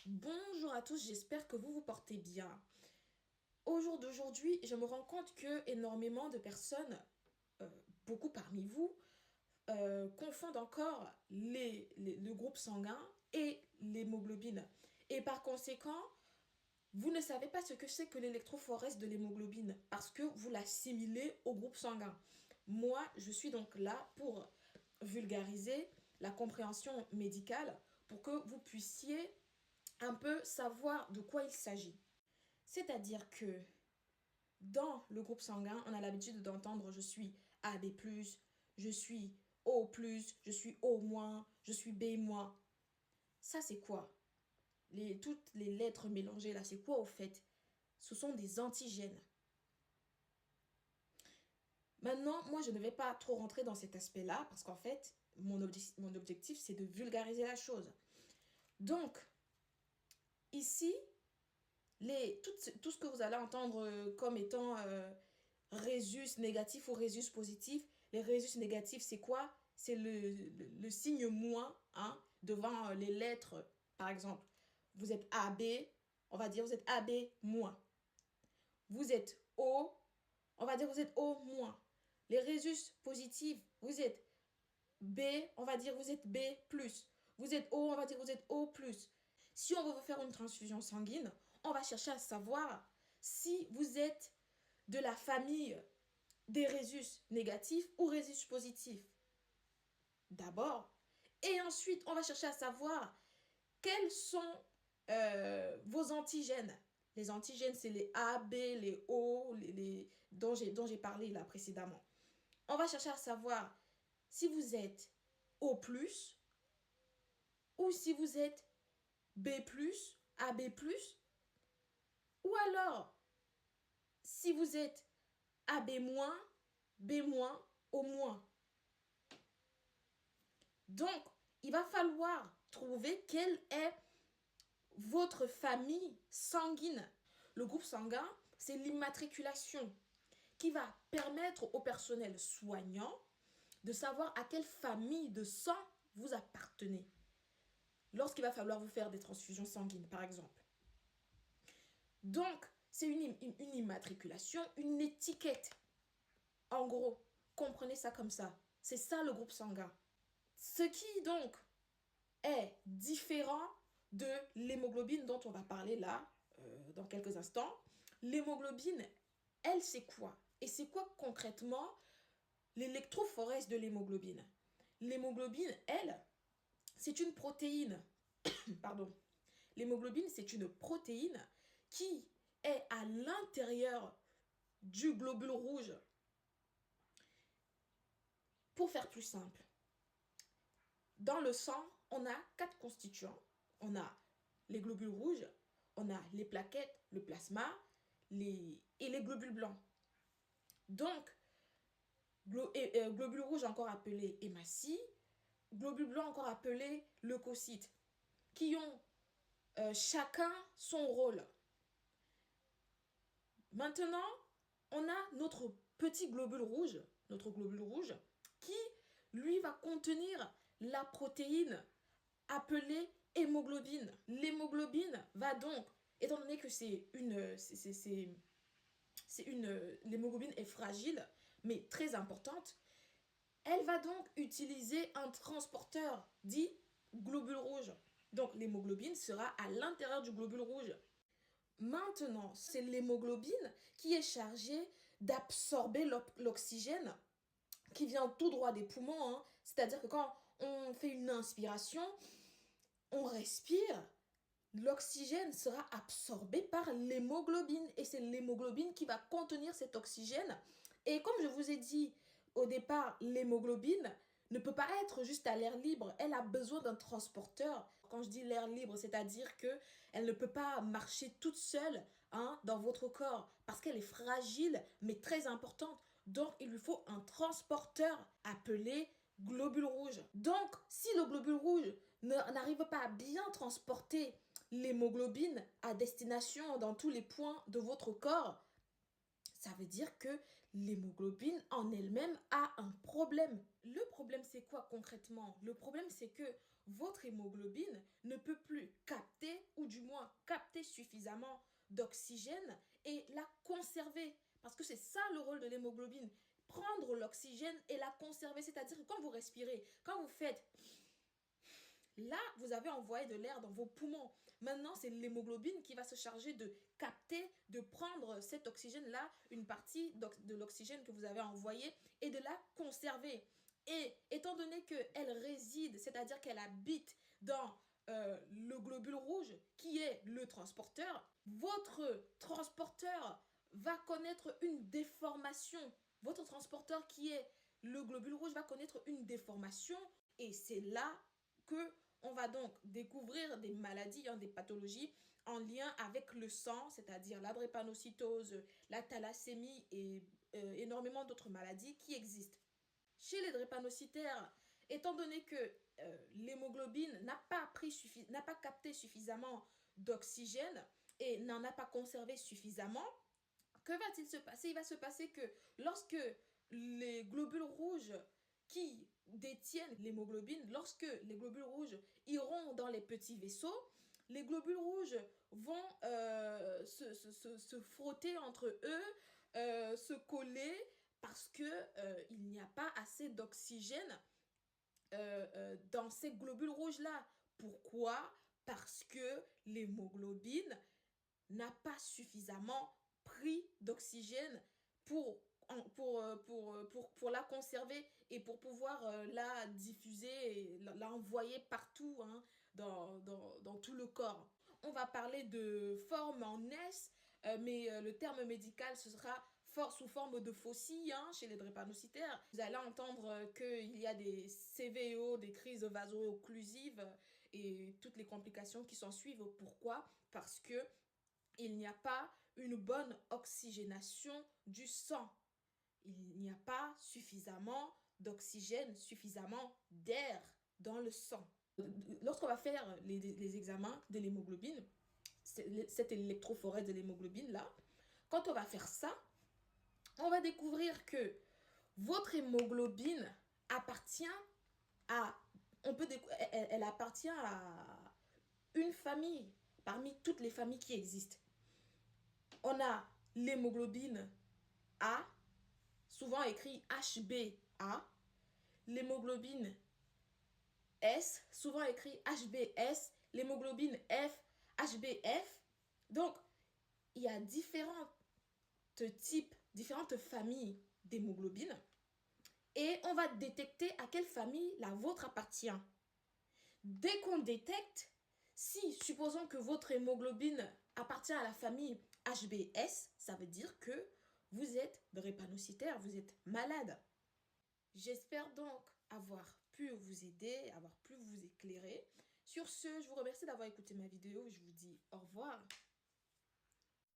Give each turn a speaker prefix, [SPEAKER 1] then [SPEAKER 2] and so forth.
[SPEAKER 1] Bonjour à tous, j'espère que vous vous portez bien. Au jour d'aujourd'hui, je me rends compte que énormément de personnes, euh, beaucoup parmi vous, confondent encore le groupe sanguin et l'hémoglobine. Et par conséquent, vous ne savez pas ce que c'est que l'électrophorèse de l'hémoglobine parce que vous l'assimilez au groupe sanguin. Moi, je suis donc là pour vulgariser la compréhension médicale pour que vous puissiez un peu savoir de quoi il s'agit. C'est-à-dire que dans le groupe sanguin, on a l'habitude d'entendre je suis AB+, je suis O+, je suis O-, je suis B-. Ça, c'est quoi? Toutes les lettres mélangées là, c'est quoi au fait? Ce sont des antigènes. Maintenant, moi, je ne vais pas trop rentrer dans cet aspect-là parce qu'en fait, mon objectif, c'est de vulgariser la chose. Donc, ici, tout ce que vous allez entendre comme étant résus négatif ou résus positif, les résus négatifs, c'est quoi? C'est le signe moins hein, devant les lettres. Par exemple, vous êtes AB, on va dire vous êtes AB moins. Vous êtes O, on va dire vous êtes O moins. Les résus positifs, vous êtes B, on va dire vous êtes B plus. Vous êtes O, on va dire vous êtes O plus. Si on veut vous faire une transfusion sanguine, on va chercher à savoir si vous êtes de la famille des résus négatifs ou résus positifs. D'abord. Et ensuite, on va chercher à savoir quels sont vos antigènes. Les antigènes, c'est les A, B, les O, dont j'ai parlé là précédemment. On va chercher à savoir si vous êtes O+, ou si vous êtes B+, AB+, ou alors si vous êtes AB-, B-, O-. Donc, il va falloir trouver quelle est votre famille sanguine. Le groupe sanguin, c'est l'immatriculation qui va permettre au personnel soignant de savoir à quelle famille de sang vous appartenez lorsqu'il va falloir vous faire des transfusions sanguines, par exemple. Donc, c'est une immatriculation, une étiquette. En gros, comprenez ça comme ça. C'est ça le groupe sanguin. Ce qui donc est différent de l'hémoglobine dont on va parler là, dans quelques instants. L'hémoglobine, elle, c'est quoi? Et c'est quoi concrètement l'électrophorèse de l'hémoglobine? L'hémoglobine, elle, c'est une protéine. Pardon. L'hémoglobine, c'est une protéine qui est à l'intérieur du globule rouge. Pour faire plus simple, dans le sang, on a 4 constituants. On a les globules rouges, on a les plaquettes, le plasma et les globules blancs. Donc, globules rouges encore appelés hématies, globules blancs encore appelés leucocytes, qui ont chacun son rôle. Maintenant, on a notre globule rouge, qui, lui, va contenir la protéine appelée hémoglobine. L'hémoglobine va donc, étant donné que l'hémoglobine est fragile, mais très importante, elle va donc utiliser un transporteur dit globule rouge. Donc l'hémoglobine sera à l'intérieur du globule rouge. Maintenant, c'est l'hémoglobine qui est chargée d'absorber l'oxygène qui vient tout droit des poumons. Hein. C'est-à-dire que quand on fait une inspiration, on respire, l'oxygène sera absorbé par l'hémoglobine. Et c'est l'hémoglobine qui va contenir cet oxygène. Et comme je vous ai dit au départ, l'hémoglobine ne peut pas être juste à l'air libre. Elle a besoin d'un transporteur. Quand je dis l'air libre, c'est-à-dire qu'elle ne peut pas marcher toute seule hein, dans votre corps parce qu'elle est fragile, mais très importante. Donc, il lui faut un transporteur appelé globule rouge. Donc, si le globule rouge n'arrive pas à bien transporter l'hémoglobine à destination dans tous les points de votre corps, ça veut dire que l'hémoglobine en elle-même a un problème. Le problème, c'est quoi concrètement? Le problème, c'est que votre hémoglobine ne peut plus capter ou du suffisamment d'oxygène et la conserver. Parce que c'est ça le rôle de l'hémoglobine. Prendre l'oxygène et la conserver. C'est-à-dire que quand vous respirez, quand vous faites... Là, vous avez envoyé de l'air dans vos poumons. Maintenant, c'est l'hémoglobine qui va se charger de capter, de prendre cet oxygène-là, une partie de l'oxygène que vous avez envoyé, et de la conserver. Et étant donné qu'elle réside, c'est-à-dire qu'elle habite dans le globule rouge, qui est le transporteur, votre transporteur va connaître une déformation. Votre transporteur qui est le globule rouge va connaître une déformation, et c'est là que on va donc découvrir des maladies, des pathologies en lien avec le sang, c'est-à-dire la drépanocytose, la thalassémie et énormément d'autres maladies qui existent. Chez les drépanocytaires, étant donné que l'hémoglobine n'a pas capté suffisamment d'oxygène et n'en a pas conservé suffisamment, que va-t-il se passer? Il va se passer que lorsque les globules rouges qui détiennent l'hémoglobine, lorsque les globules rouges iront dans les petits vaisseaux, les globules rouges vont se frotter entre eux, se coller parce qu'il n'y a pas assez d'oxygène dans ces globules rouges-là. Pourquoi? Parce que l'hémoglobine n'a pas suffisamment pris d'oxygène pour la conserver et pour pouvoir la diffuser et la envoyer partout dans tout le corps. On va parler de forme en S, mais le terme médical, ce sera sous forme de faucille chez les drépanocytaires. Vous allez entendre qu'il y a des CVO, des crises vaso-occlusives et toutes les complications qui s'en suivent. Pourquoi? Parce que il n'y a pas une bonne oxygénation du sang. Il n'y a pas suffisamment d'oxygène, suffisamment d'air dans le sang. Lorsqu'on va faire les examens de l'hémoglobine, cette électrophorèse de l'hémoglobine là, quand on va faire ça, on va découvrir que votre hémoglobine appartient à, elle appartient à une famille parmi toutes les familles qui existent. On a l'hémoglobine A, souvent écrit HbA, l'hémoglobine S, souvent écrit HbS, l'hémoglobine F, HbF. Donc, il y a différents types, différentes familles d'hémoglobine et on va détecter à quelle famille la vôtre appartient. Dès qu'on détecte, si supposons que votre hémoglobine appartient à la famille HbS, ça veut dire que vous êtes drépanocytaire, vous êtes malade. J'espère donc avoir pu vous aider, avoir pu vous éclairer. Sur ce, je vous remercie d'avoir écouté ma vidéo. Je vous dis au revoir.